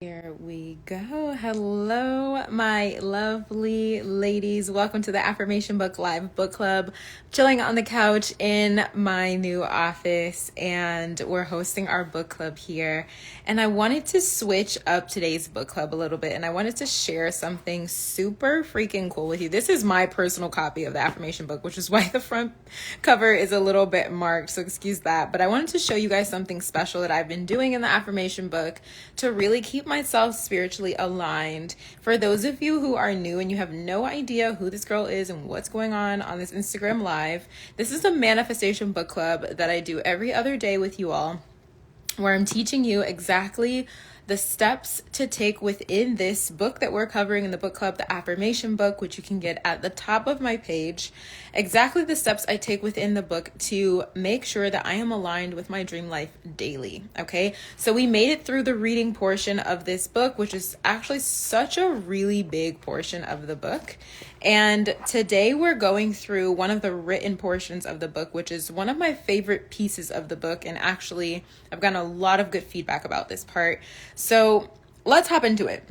Here we go. Hello, my lovely ladies. Welcome to the Affirmation Book Live Book Club. Chilling on the couch in my new office, and we're hosting our book club here. And I wanted to switch up today's book club a little bit, and I wanted to share something super freaking cool with you. This is my personal copy of the affirmation book, which is why the front cover is a little bit marked, so excuse that. But I wanted to show you guys something special that I've been doing in the affirmation book to really keep myself spiritually aligned. For those of you who are new and you have no idea who this girl is and what's going on this Instagram live, this is a manifestation book club that I do every other day with you all, where I'm teaching you exactly the steps to take within this book that we're covering in the book club, the affirmation book, which you can get at the top of my page. Exactly the steps I take within the book to make sure that I am aligned with my dream life daily. Okay, so we made it through the reading portion of this book, which is actually such a really big portion of the book. And today we're going through one of the written portions of the book, which is one of my favorite pieces of the book. And actually, I've gotten a lot of good feedback about this part. So let's hop into it.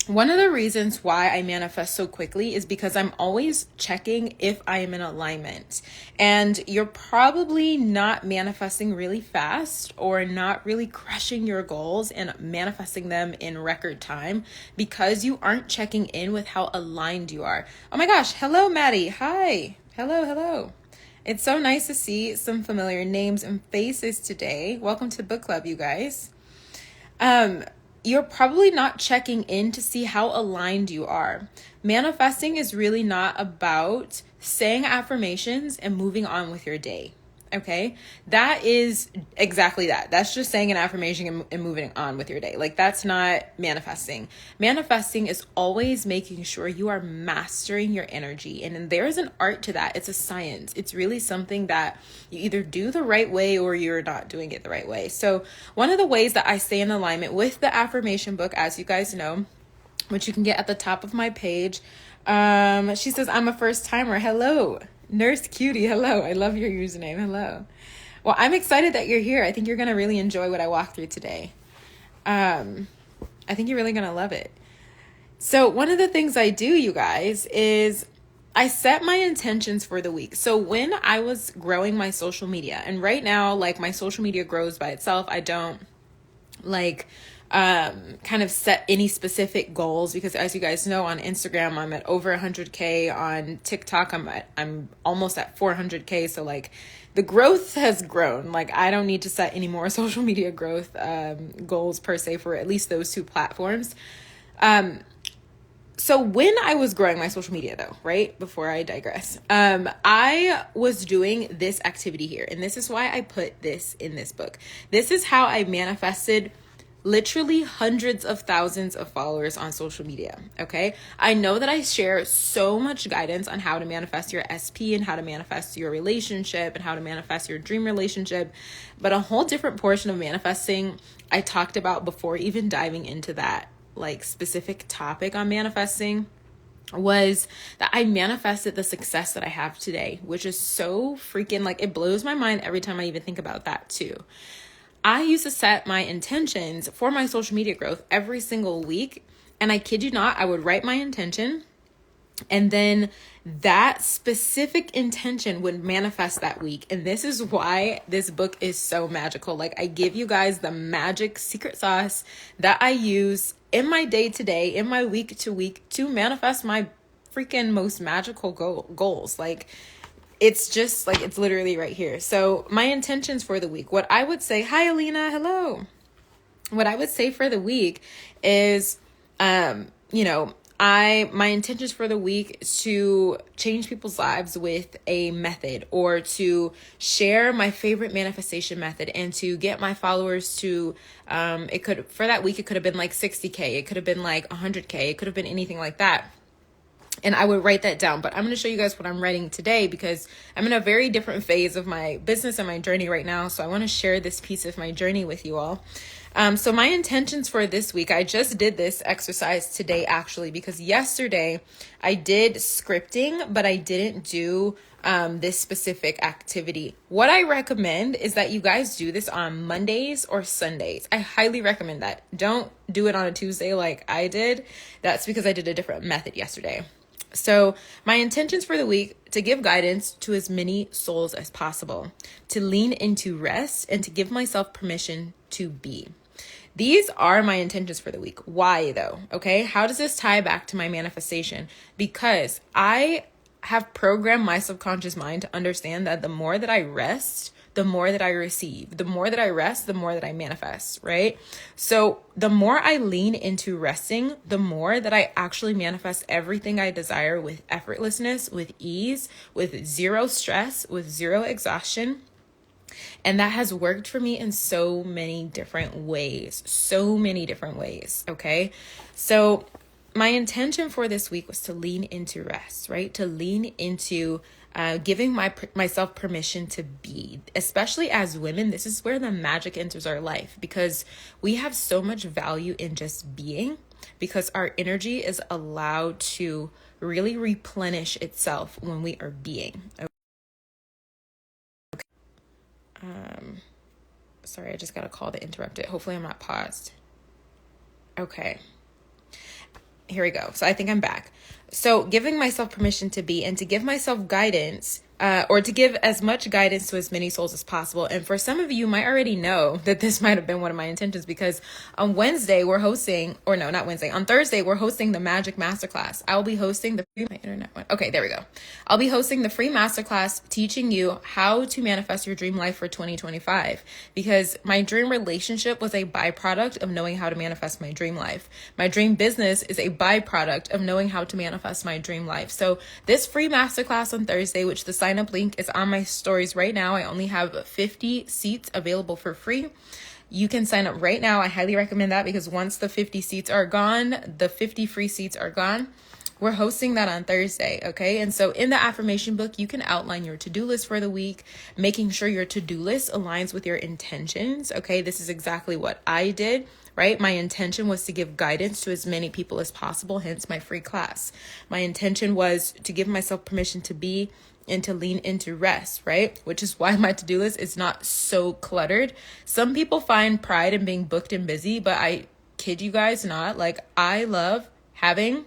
One of the reasons why I manifest so quickly is because I'm always checking if I am in alignment. And you're probably not manifesting really fast or not really crushing your goals and manifesting them in record time because you aren't checking in with how aligned you are. Oh my gosh. Hello, Maddie. Hi. Hello. It's so nice to see some familiar names and faces today. Welcome to book club, you guys. You're probably not checking in to see how aligned you are. Manifesting is really not about saying affirmations and moving on with your day. Okay, that is exactly that. That's just saying an affirmation and moving on with your day. Like, that's not manifesting. Manifesting is always making sure you are mastering your energy. And there is an art to that. It's a science. It's really something that you either do the right way or you're not doing it the right way. So one of the ways that I stay in alignment with the affirmation book, as you guys know, which you can get at the top of my page. She says, I'm a first timer. Hello. Nurse Cutie, hello. I love your username. Hello. Well, I'm excited that you're here. I think you're going to really enjoy what I walk through today. I think you're really going to love it. So one of the things I do, you guys, is I set my intentions for the week. So when I was growing my social media, and right now, like, my social media grows by itself. I don't kind of set any specific goals because, as you guys know, on Instagram I'm at over 100K. On TikTok I'm almost at 400K. So like, the growth has grown. Like, I don't need to set any more social media growth goals per se for at least those two platforms. So when I was growing my social media, though, right before I digress, I was doing this activity here, and this is why I put this in this book. This is how I manifested literally hundreds of thousands of followers on social media. Okay. I know that I share so much guidance on how to manifest your SP and how to manifest your relationship and how to manifest your dream relationship, but a whole different portion of manifesting I talked about before even diving into that like specific topic on manifesting was that I manifested the success that I have today, which is so freaking, like, it blows my mind every time I even think about that too. I used to set my intentions for my social media growth every single week. And I kid you not, I would write my intention, and then that specific intention would manifest that week. And this is why this book is so magical. Like, I give you guys the magic secret sauce that I use in my day to day, in my week to week, to manifest my freaking most magical goals. Like, it's just like, it's literally right here. So my intentions for the week, what I would say, hi, Alina, hello. What I would say for the week is, my intentions for the week is to change people's lives with a method, or to share my favorite manifestation method, and to get my followers to, for that week, it could have been like 60K. It could have been like 100K. It could have been anything like that. And I would write that down, but I'm going to show you guys what I'm writing today because I'm in a very different phase of my business and my journey right now. So I want to share this piece of my journey with you all. So my intentions for this week, I just did this exercise today actually, because yesterday I did scripting, but I didn't do this specific activity. What I recommend is that you guys do this on Mondays or Sundays. I highly recommend that. Don't do it on a Tuesday like I did. That's because I did a different method yesterday. So my intentions for the week: to give guidance to as many souls as possible, to lean into rest, and to give myself permission to be. These are my intentions for the week. Why though? Okay. How does this tie back to my manifestation? Because I have programmed my subconscious mind to understand that the more that I rest, the more that I receive. The more that I rest, the more that I manifest, right? So the more I lean into resting, the more that I actually manifest everything I desire with effortlessness, with ease, with zero stress, with zero exhaustion. And that has worked for me in so many different ways. Okay. So my intention for this week was to lean into rest, right? To lean into giving myself permission to be. Especially as women, this is where the magic enters our life, because we have so much value in just being, because our energy is allowed to really replenish itself when we are being. Sorry, I just got a call to interrupt it. Hopefully I'm not paused. Okay. Here we go. So I think I'm back. So giving myself permission to be, and to give myself guidance, or to give as much guidance to as many souls as possible. And for some of you might already know that this might have been one of my intentions, because on Wednesday we're hosting, or no, not Wednesday, on Thursday we're hosting the Magic Masterclass. I'll be hosting the free, my internet went. Okay, there we go. I'll be hosting the free masterclass teaching you how to manifest your dream life for 2025, because my dream relationship was a byproduct of knowing how to manifest my dream life. My dream business is a byproduct of knowing how to manifest my dream life. So this free masterclass on Thursday, which the sign up link is on my stories right now. I only have 50 seats available for free. You can sign up right now. I highly recommend that, because once the 50 seats are gone, the 50 free seats are gone. We're hosting that on Thursday, okay? And so in the affirmation book, you can outline your to-do list for the week, making sure your to-do list aligns with your intentions, okay? This is exactly what I did, right? My intention was to give guidance to as many people as possible, hence my free class. My intention was to give myself permission to be and to lean into rest, right? Which is why my to-do list is not so cluttered. Some people find pride in being booked and busy, but I kid you guys not, like I love having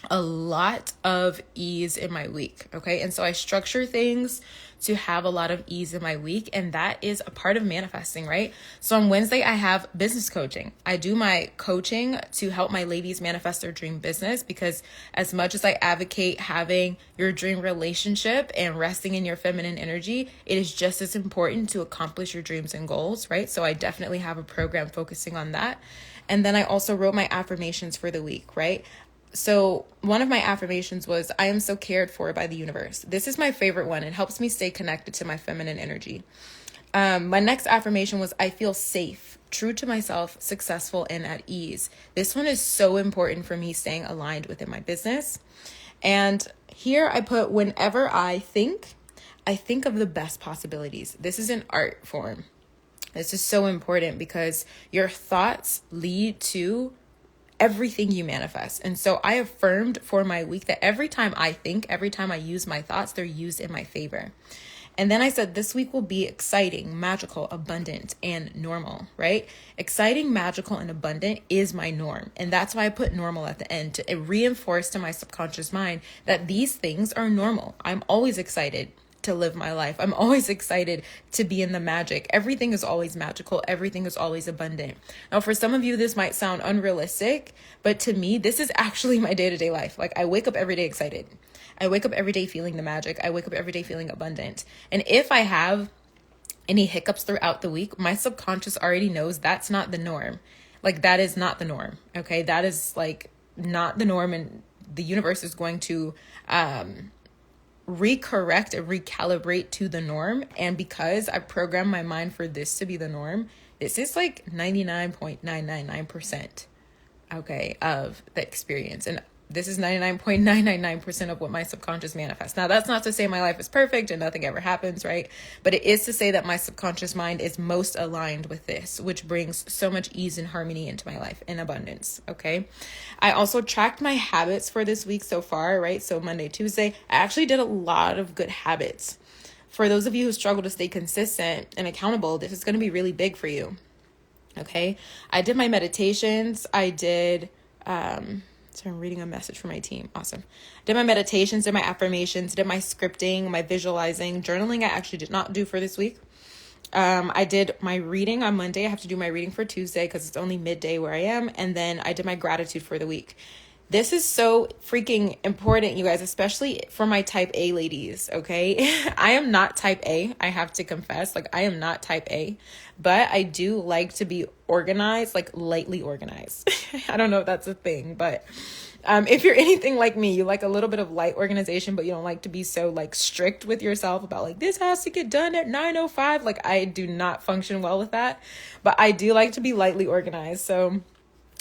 a lot of ease in my week. Okay. And so I structure things to have a lot of ease in my week. And that is a part of manifesting, right? So on Wednesday, I have business coaching. I do my coaching to help my ladies manifest their dream business, because as much as I advocate having your dream relationship and resting in your feminine energy, it is just as important to accomplish your dreams and goals, right? So I definitely have a program focusing on that. And then I also wrote my affirmations for the week, right? So one of my affirmations was, I am so cared for by the universe. This is my favorite one. It helps me stay connected to my feminine energy. My next affirmation was, I feel safe, true to myself, successful, and at ease. This one is so important for me staying aligned within my business. And here I put, whenever I think of the best possibilities. This is an art form. This is so important, because your thoughts lead to everything you manifest. And so I affirmed for my week that every time I think, every time I use my thoughts, they're used in my favor. And then I said, this week will be exciting, magical, abundant, and normal, right? Exciting, magical, and abundant is my norm. And that's why I put normal at the end, to reinforce to my subconscious mind that these things are normal. I'm always excited to live my life. I'm always excited to be in the magic. Everything is always magical. Everything is always abundant. Now, for some of you, this might sound unrealistic, but to me, this is actually my day-to-day life. Like, I wake up every day excited. I wake up every day feeling the magic. I wake up every day feeling abundant. And if I have any hiccups throughout the week, my subconscious already knows that's not the norm. Like, that is not the norm. Okay. That is like not the norm. And the universe is going to, recorrect and recalibrate to the norm. And because I programmed my mind for this to be the norm, this is like 99.999%, okay, of the experience. And this is 99.999% of what my subconscious manifests. Now, that's not to say my life is perfect and nothing ever happens, right? But it is to say that my subconscious mind is most aligned with this, which brings so much ease and harmony into my life and abundance, okay? I also tracked my habits for this week so far, right? So Monday, Tuesday, I actually did a lot of good habits. For those of you who struggle to stay consistent and accountable, this is going to be really big for you, okay? I did my meditations. I did... So I'm reading a message from my team. Awesome. Did my meditations, did my affirmations, did my scripting, my visualizing, journaling. I actually did not do for this week. I did my reading on Monday. I have to do my reading for Tuesday because it's only midday where I am. And then I did my gratitude for the week. This is so freaking important, you guys, especially for my type A ladies, okay? I am not type A, I have to confess. Like, I am not type A, but I do like to be organized, like lightly organized. I don't know if that's a thing, but if you're anything like me, you like a little bit of light organization, but you don't like to be so like strict with yourself about like, this has to get done at 9:05. Like, I do not function well with that, but I do like to be lightly organized. So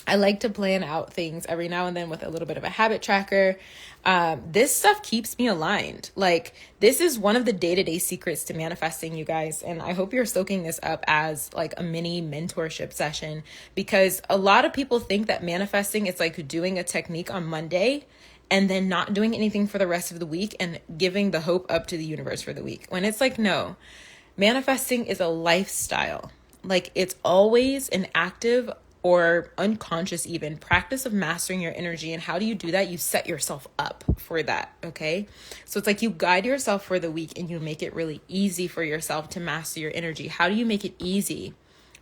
I like to plan out things every now and then with a little bit of a habit tracker. This stuff keeps me aligned. Like, this is one of the day-to-day secrets to manifesting, you guys. And I hope you're soaking this up as like a mini mentorship session, because a lot of people think that manifesting is like doing a technique on Monday and then not doing anything for the rest of the week and giving the hope up to the universe for the week. When it's like, no, manifesting is a lifestyle. Like, it's always an active or unconscious even practice of mastering your energy. And how do you do that? You set yourself up for that, okay? So it's like you guide yourself for the week and you make it really easy for yourself to master your energy. How do you make it easy,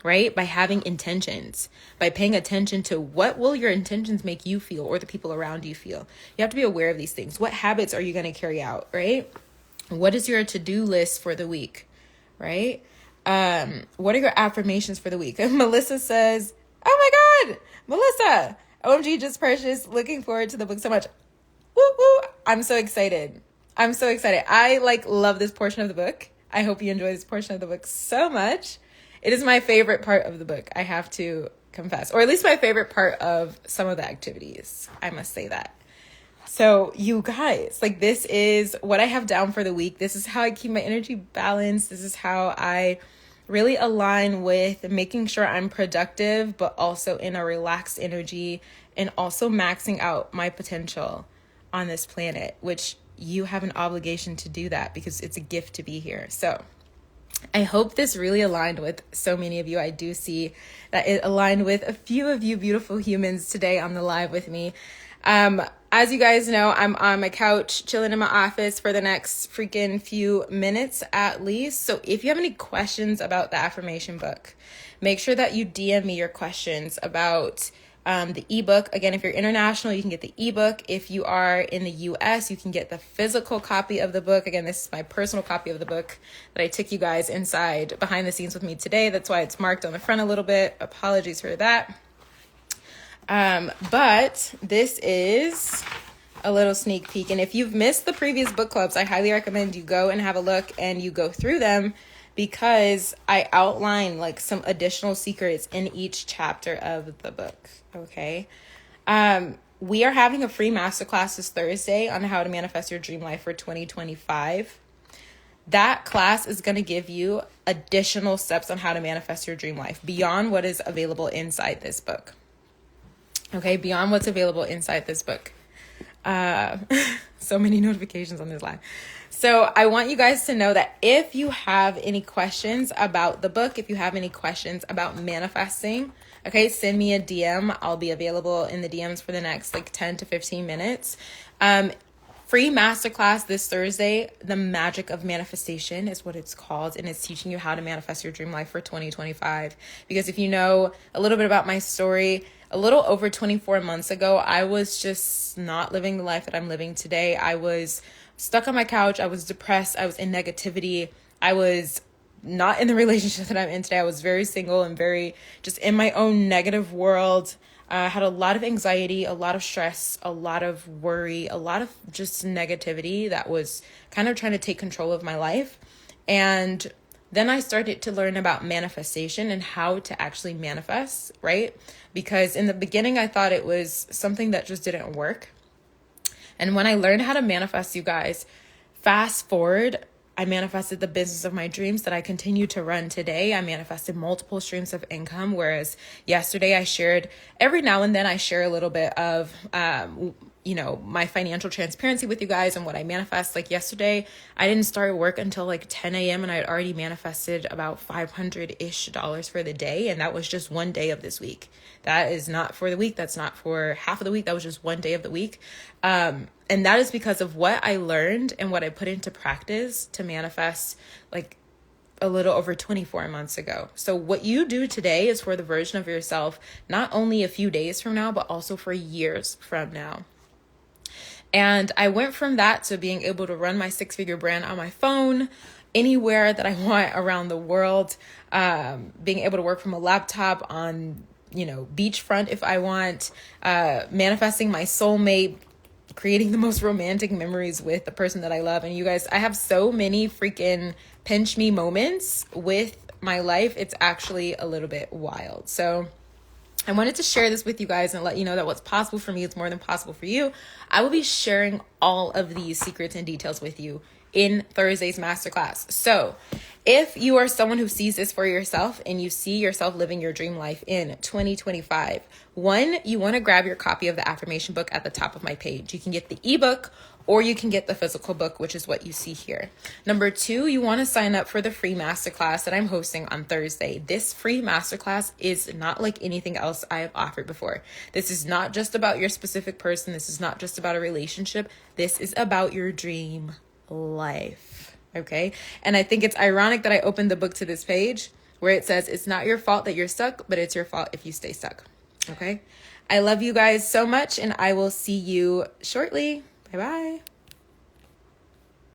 right? By having intentions, by paying attention to what will your intentions make you feel or the people around you feel. You have to be aware of these things. What habits are you going to carry out, right? What is your to-do list for the week, right? What are your affirmations for the week? Melissa says, oh my God, Melissa, OMG, just purchased. Looking forward to the book so much. Woo woo. I'm so excited. I love this portion of the book. I hope you enjoy this portion of the book so much. It is my favorite part of the book, I have to confess, or at least my favorite part of some of the activities. I must say that. So you guys, like, this is what I have down for the week. This is how I keep my energy balanced. This is how I really align with making sure I'm productive, but also in a relaxed energy, and also maxing out my potential on this planet, which you have an obligation to do that because it's a gift to be here. So I hope this really aligned with so many of you. I do see that it aligned with a few of you beautiful humans today on the live with me. As you guys know, I'm on my couch chilling in my office for the next freaking few minutes at least. So if you have any questions about the affirmation book, make sure that you DM me your questions about the ebook. Again, if you're international, you can get the ebook. If you are in the US, you can get the physical copy of the book. Again, this is my personal copy of the book that I took you guys inside behind the scenes with me today. That's why it's marked on the front a little bit. Apologies for that. But this is a little sneak peek. And if you've missed the previous book clubs, I highly recommend you go and have a look and you go through them, because I outline like some additional secrets in each chapter of the book. Okay. We are having a free masterclass this Thursday on how to manifest your dream life for 2025. That class is going to give you additional steps on how to manifest your dream life beyond what is available inside this book. Okay, beyond what's available inside this book. So many notifications on this line. So I want you guys to know that if you have any questions about the book, if you have any questions about manifesting, okay, send me a DM. I'll be available in the DMs for the next like 10 to 15 minutes. Free masterclass this Thursday. The Magic of Manifestation is what it's called. And it's teaching you how to manifest your dream life for 2025. Because if you know a little bit about my story, a little over 24 months ago, I was just not living the life that I'm living today. I was stuck on my couch. I was depressed. I was in negativity. I was not in the relationship that I'm in today. I was very single and very just in my own negative world. I had a lot of anxiety, a lot of stress, a lot of worry, a lot of just negativity that was kind of trying to take control of my life. And then I started to learn about manifestation and how to actually manifest, right? Because in the beginning, I thought it was something that just didn't work. And when I learned how to manifest, you guys, fast forward, I manifested the business of my dreams that I continue to run today. I manifested multiple streams of income, whereas yesterday I shared, every now and then I share a little bit of, my financial transparency with you guys and what I manifest. Like yesterday, I didn't start work until like 10 a.m. and I had already manifested about $500-ish for the day. And that was just one day of this week. That is not for the week. That's not for half of the week. That was just one day of the week. And that is because of what I learned and what I put into practice to manifest like a little over 24 months ago. So what you do today is for the version of yourself, not only a few days from now, but also for years from now. And I went from that to being able to run my 6-figure brand on my phone anywhere that I want around the world, being able to work from a laptop on, beachfront if I want, manifesting my soulmate, creating the most romantic memories with the person that I love. And you guys, I have so many freaking pinch me moments with my life. It's actually a little bit wild. So I wanted to share this with you guys and let you know that what's possible for me is more than possible for you. I will be sharing all of these secrets and details with you in Thursday's masterclass. So if you are someone who sees this for yourself and you see yourself living your dream life in 2025, one, you want to grab your copy of the affirmation book at the top of my page. You can get the ebook or you can get the physical book, which is what you see here. Number two, you want to sign up for the free masterclass that I'm hosting on Thursday. This free masterclass is not like anything else I have offered before. This is not just about your specific person. This is not just about a relationship. This is about your dream life. Okay. And I think it's ironic that I opened the book to this page where it says, it's not your fault that you're stuck, but it's your fault if you stay stuck. Okay. I love you guys so much and I will see you shortly. Bye-bye.